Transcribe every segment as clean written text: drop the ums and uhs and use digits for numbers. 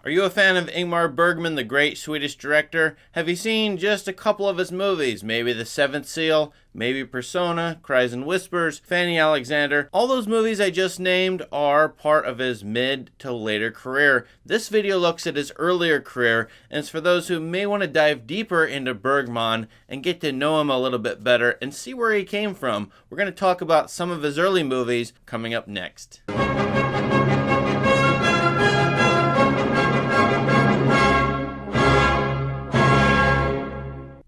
Are you a fan of Ingmar Bergman, the great Swedish director? Have you seen just a couple of his movies? Maybe The Seventh Seal, maybe Persona, Cries and Whispers, Fanny Alexander. All those movies I just named are part of his mid to later career. This video looks at his earlier career, and it's for those who may want to dive deeper into Bergman and get to know him a little bit better and see where he came from. We're going to talk about some of his early movies coming up next.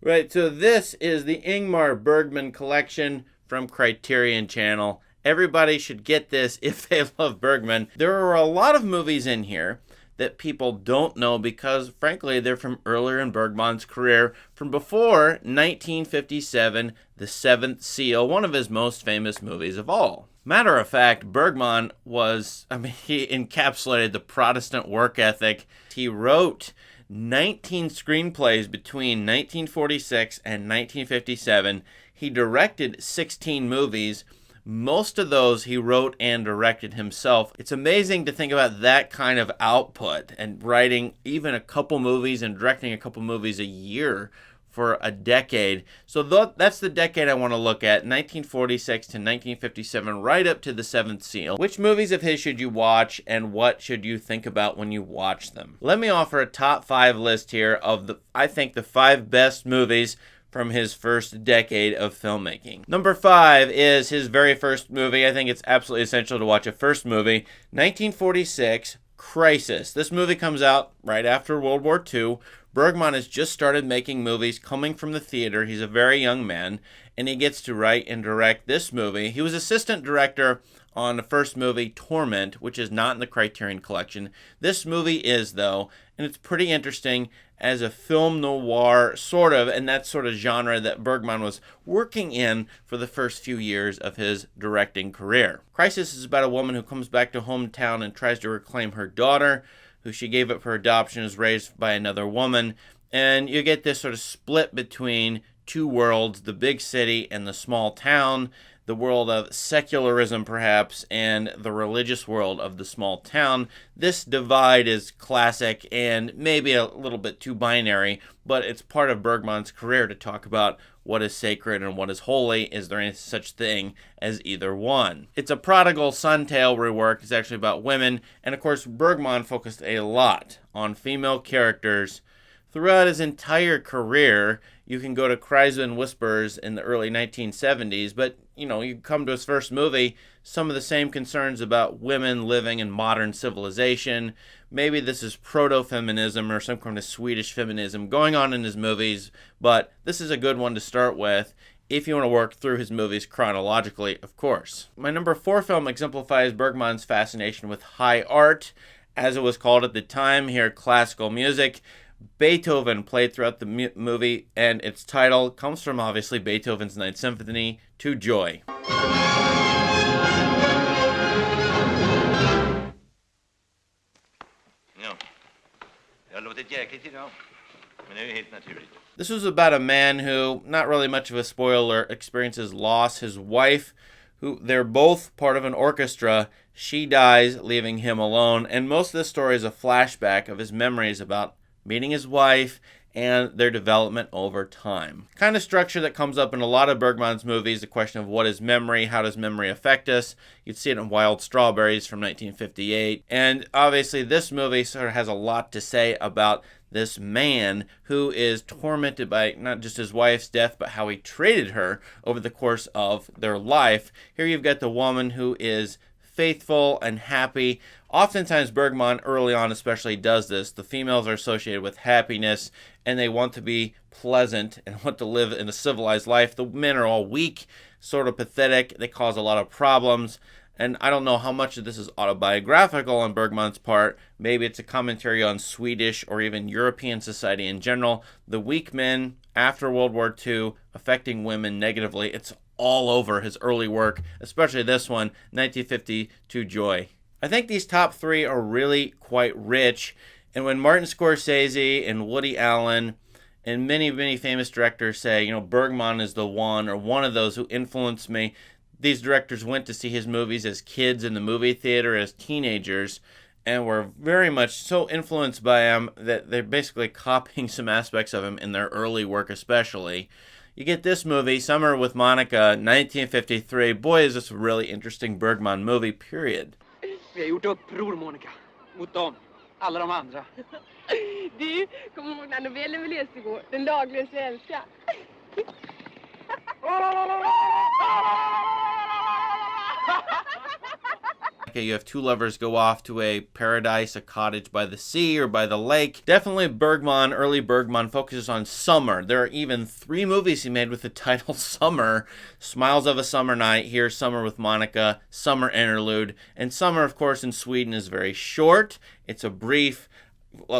Right, so this is the Ingmar Bergman collection from Criterion Channel. Everybody should get this if they love Bergman. There are a lot of movies in here that people don't know because, frankly, they're from earlier in Bergman's career, from before 1957, The Seventh Seal, one of his most famous movies of all. Matter of fact, Bergman he encapsulated the Protestant work ethic. He wrote 19 screenplays between 1946 and 1957. He directed 16 movies. Most of those he wrote and directed himself. It's amazing to think about that kind of output and writing even a couple movies and directing a couple movies a year for a decade. So that's the decade I want to look at, 1946 to 1957, right up to The Seventh Seal. Which movies of his should you watch, and what should you think about when you watch them? Let me offer a top 5 list here of I think the 5 best movies from his first decade of filmmaking. Number 5 is his very first movie. I think it's absolutely essential to watch a first movie, 1946, Crisis. This movie comes out right after World War II. Bergman has just started making movies coming from the theater. He's a very young man, and he gets to write and direct this movie. He was assistant director on the first movie, Torment, which is not in the Criterion Collection. This movie is, though, and it's pretty interesting as a film noir, sort of, and that sort of genre that Bergman was working in for the first few years of his directing career. Crisis is about a woman who comes back to hometown and tries to reclaim her daughter, who she gave up for adoption, is raised by another woman, and you get this sort of split between two worlds, the big city and the small town, the world of secularism perhaps, and the religious world of the small town. This divide is classic and maybe a little bit too binary, but it's part of Bergman's career to talk about what is sacred and what is holy. Is there any such thing as either one? It's a prodigal son tale rework. It's actually about women, and of course Bergman focused a lot on female characters throughout his entire career. You can go to Cries and Whispers in the early 1970s, but you come to his first movie, some of the same concerns about women living in modern civilization. Maybe this is proto-feminism or some kind of Swedish feminism going on in his movies, but this is a good one to start with if you want to work through his movies chronologically, of course. My number 4 film exemplifies Bergman's fascination with high art, as it was called at the time here, classical music. Beethoven played throughout the movie, and its title comes from, obviously, Beethoven's Ninth Symphony, To Joy. This was about a man who, not really much of a spoiler, experiences loss. His wife, who they're both part of an orchestra, she dies, leaving him alone, and most of the story is a flashback of his memories about meeting his wife and their development over time. Kind of structure that comes up in a lot of Bergman's movies, the question of what is memory, how does memory affect us? You'd see it in Wild Strawberries from 1958. And obviously this movie sort of has a lot to say about this man who is tormented by not just his wife's death, but how he treated her over the course of their life. Here you've got the woman who is faithful and happy. Oftentimes Bergman, early on especially, does this. The females are associated with happiness, and they want to be pleasant and want to live in a civilized life. The men are all weak, sort of pathetic. They cause a lot of problems. And I don't know how much of this is autobiographical on Bergman's part. Maybe it's a commentary on Swedish or even European society in general. The weak men after World War II affecting women negatively. It's all over his early work, especially this one, 1950, To Joy. I think these top 3 are really quite rich, and when Martin Scorsese and Woody Allen and many, many famous directors say, Bergman is the one or one of those who influenced me, these directors went to see his movies as kids in the movie theater, as teenagers, and were very much so influenced by him that they're basically copying some aspects of him in their early work especially. You get this movie, Summer with Monika, 1953. Boy, is this a really interesting Bergman movie, period. Vi har gjort uppror, Monika. Mot dem. Alla de andra. Du, kommer ihåg när novellen vi läste igår? Den laglösa älskar. You have two lovers go off to a paradise, a cottage by the sea or by the lake. Definitely Bergman, early Bergman, focuses on summer. There are even 3 movies he made with the title Summer. Smiles of a Summer Night, here Summer with Monika, Summer Interlude. And summer, of course, in Sweden is very short. It's a brief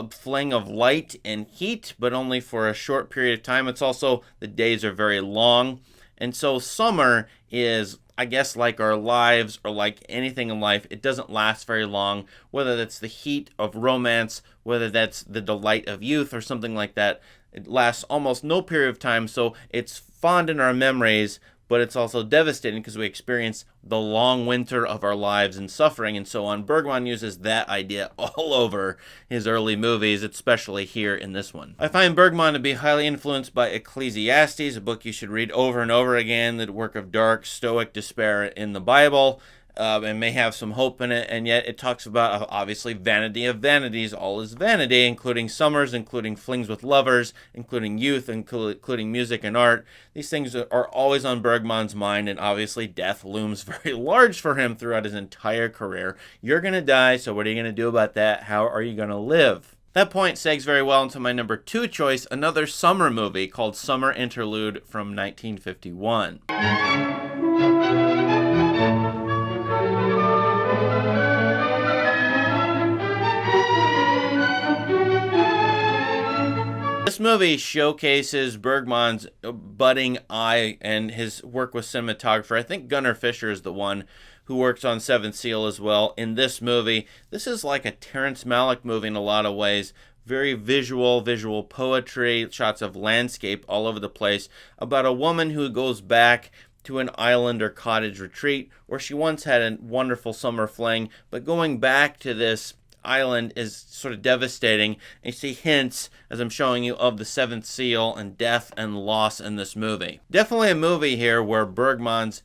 fling of light and heat, but only for a short period of time. It's also, the days are very long. And so summer is, I guess, like our lives or like anything in life, it doesn't last very long, whether that's the heat of romance, whether that's the delight of youth or something like that. It lasts almost no period of time, so it's fond in our memories, but it's also devastating because we experience the long winter of our lives and suffering and so on. Bergman uses that idea all over his early movies, especially here in this one. I find Bergman to be highly influenced by Ecclesiastes, a book you should read over and over again, the work of dark, stoic despair in the Bible. And may have some hope in it, and yet it talks about, obviously, vanity of vanities. All is vanity, including summers, including flings with lovers, including youth, including music and art. These things are always on Bergman's mind, and obviously death looms very large for him throughout his entire career. You're going to die, so what are you going to do about that? How are you going to live? That point segs very well into my number 2 choice, another summer movie called Summer Interlude from 1951. This movie showcases Bergman's budding eye and his work with cinematographer. I think Gunnar Fisher is the one who works on Seventh Seal as well in this movie. This is like a Terrence Malick movie in a lot of ways. Very visual poetry, shots of landscape all over the place, about a woman who goes back to an island or cottage retreat where she once had a wonderful summer fling, but going back to this island is sort of devastating. And you see hints, as I'm showing you, of the Seventh Seal and death and loss in this movie. Definitely a movie here where Bergman's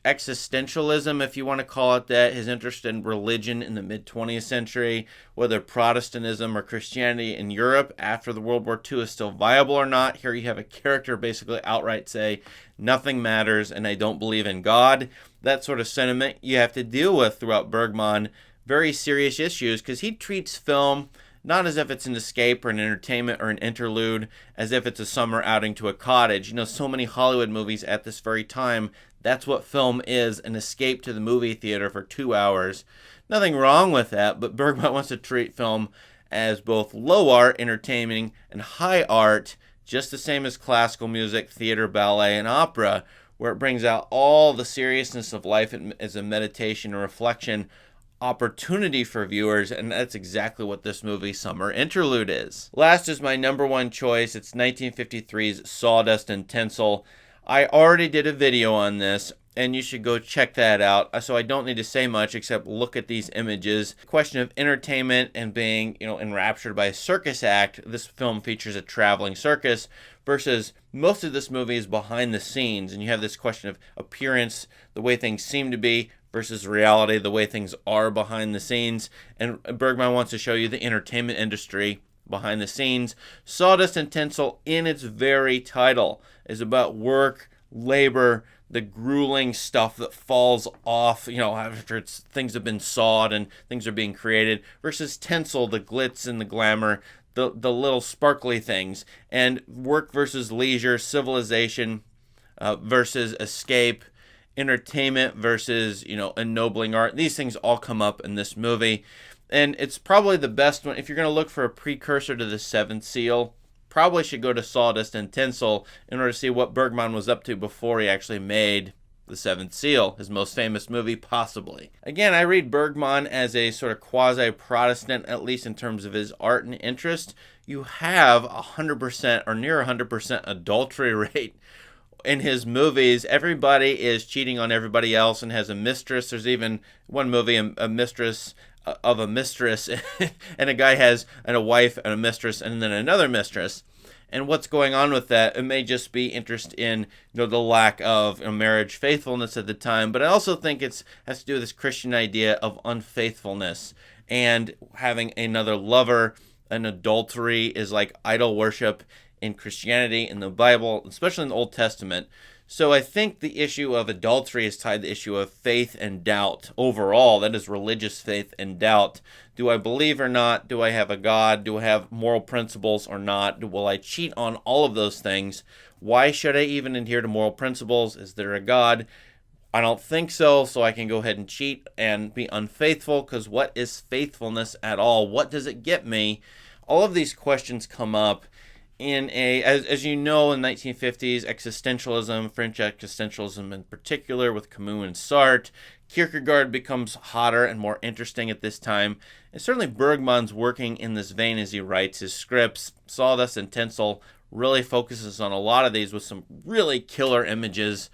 existentialism, if you want to call it that, his interest in religion in the mid-20th century, whether Protestantism or Christianity in Europe after the World War II is still viable or not. Here you have a character basically outright say, nothing matters and I don't believe in God. That sort of sentiment you have to deal with throughout Bergman. Very serious issues, because he treats film not as if it's an escape or an entertainment or an interlude, as if it's a summer outing to a cottage. You know, so many Hollywood movies at this very time, that's what film is, an escape to the movie theater for 2 hours. Nothing wrong with that, but Bergman wants to treat film as both low art, entertaining, and high art, just the same as classical music, theater, ballet, and opera, where it brings out all the seriousness of life as a meditation and reflection opportunity for viewers, and that's exactly what this movie Summer Interlude is. Last is my number 1 choice. It's 1953's Sawdust and Tinsel. I already did a video on this, and you should go check that out, so I don't need to say much except look at these images. Question of entertainment and being, enraptured by a circus act. This film features a traveling circus versus most of this movie is behind the scenes, and you have this question of appearance, the way things seem to be, versus reality, the way things are behind the scenes. And Bergman wants to show you the entertainment industry behind the scenes. Sawdust and Tinsel, in its very title, is about work, labor, the grueling stuff that falls off, after things have been sawed and things are being created, versus tinsel, the glitz and the glamour, the little sparkly things. And work versus leisure, civilization versus escape, entertainment versus, ennobling art. These things all come up in this movie. And it's probably the best one. If you're going to look for a precursor to the Seventh Seal, probably should go to Sawdust and Tinsel in order to see what Bergman was up to before he actually made the Seventh Seal, his most famous movie, possibly. Again, I read Bergman as a sort of quasi-Protestant, at least in terms of his art and interest. You have 100% or near 100% adultery rate in his movies. Everybody is cheating on everybody else and has a mistress. There's even one movie, a mistress of a mistress, and a guy has a wife and a mistress and then another mistress. And what's going on with that? It may just be interest in the lack of marriage faithfulness at the time, but I also think it has to do with this Christian idea of unfaithfulness and having another lover. An adultery is like idol worship in Christianity, in the Bible, especially in the Old Testament. So I think the issue of adultery is tied to the issue of faith and doubt overall. That is religious faith and doubt. Do I believe or not? Do I have a God? Do I have moral principles or not? Will I cheat on all of those things? Why should I even adhere to moral principles? Is there a God? I don't think so, so I can go ahead and cheat and be unfaithful, because what is faithfulness at all? What does it get me? All of these questions come up in as you know, in the 1950s, existentialism, French existentialism in particular, with Camus and Sartre. Kierkegaard becomes hotter and more interesting at this time. And certainly Bergman's working in this vein as he writes his scripts. Sawdust and Tinsel really focuses on a lot of these with some really killer images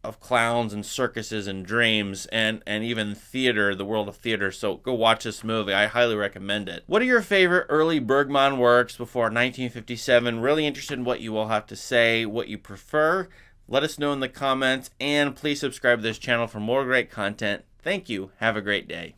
of clowns and circuses and dreams and even theater, the world of theater. So go watch this movie. I highly recommend it. What are your favorite early Bergman works before 1957? Really interested in what you all have to say, what you prefer. Let us know in the comments, and please subscribe to this channel for more great content. Thank you. Have a great day.